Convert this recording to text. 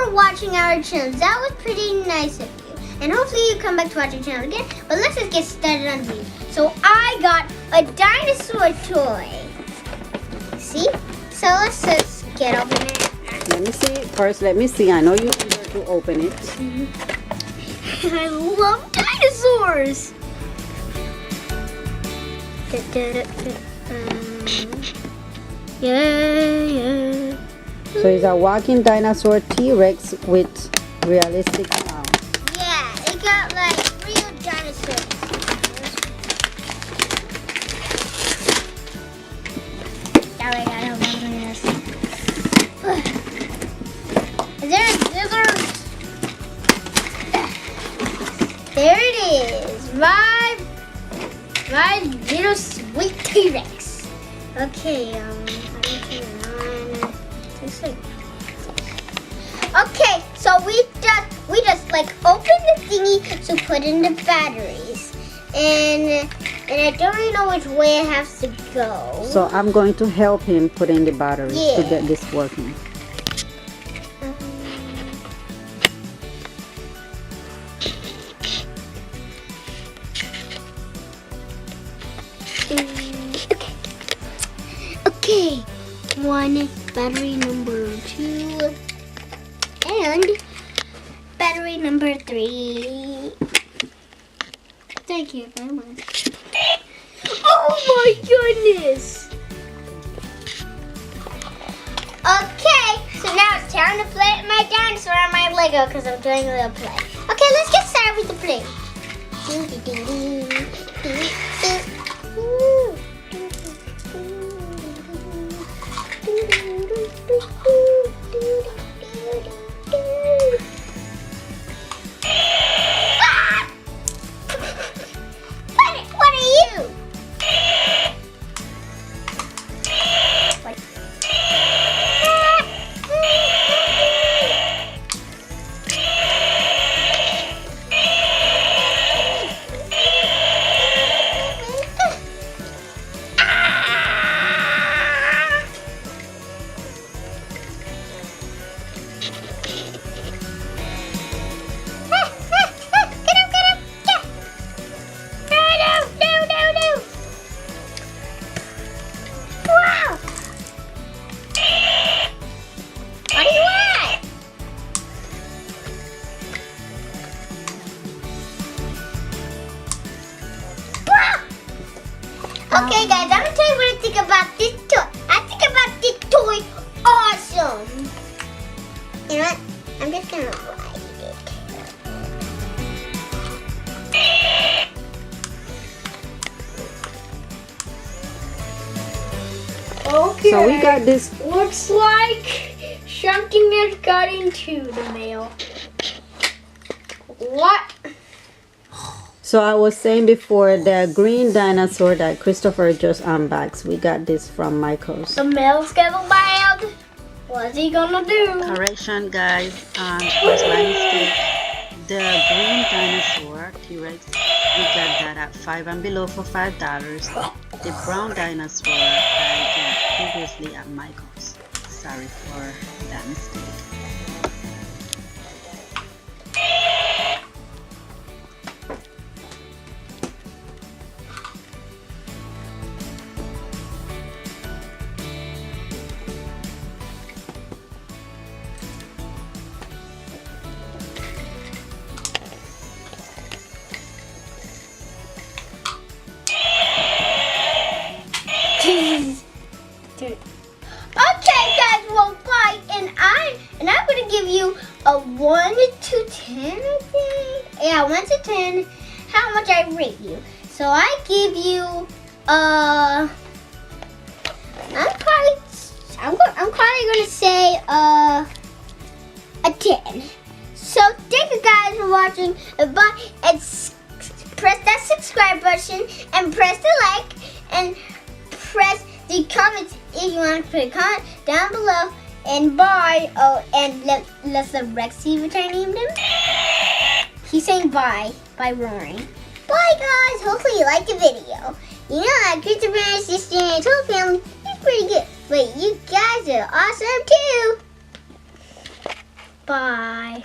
for watching our channel. That was pretty nice of you. And hopefully you come back to watch our channel again. But let's just get started on these. So I got a dinosaur toy. See? So let's just get open it. Let me see. First, let me see. I know you eager to open it. I love dinosaurs. Yeah. So it's a walking dinosaur T-Rex with realistic sound. Yeah, it got like real dinosaurs. Sorry, I don't know this. Is there a scissors? There it is. My little sweet T-Rex. Okay, how do you turn it on? Okay, so we just like open the thingy to put in the batteries, and I don't really know which way it has to go. So I'm going to help him put in the batteries to get this working. Okay, one battery number 2 and battery number 3. Thank you very much. Oh my goodness! Okay, so now it's time to play my dinosaur on my Lego because I'm doing a little play. Okay, let's get started with the play. What are you? Okay guys, I'm gonna tell you what I think about this toy. I think about this toy awesome. You know what? I'm just gonna ride it. Okay. So we got this. Looks like something has got into the mail. What? So I was saying before, the green dinosaur that Christopher just unboxed, we got this from Michael's. The mail's getting loud. What's he gonna do? Correction guys, was my mistake. The green dinosaur T-Rex, we got that at 5 and below for $5. The brown dinosaur I got previously at Michael's. Sorry for that mistake. Okay guys, well bye, and I'm gonna give you a 1 to 10, I think. Yeah, 1 to 10. How much I rate you? So I give you I'm probably gonna say a 10. So thank you guys for watching. Bye, and press that subscribe button and press the like and press the comments if you want to put a comment down below. And bye. Oh, and let's the Rex see what I named him. He's saying bye by roaring. Bye guys. Hopefully you liked the video. You know that Christopher and his sister and his whole family is pretty good. But you guys are awesome too. Bye.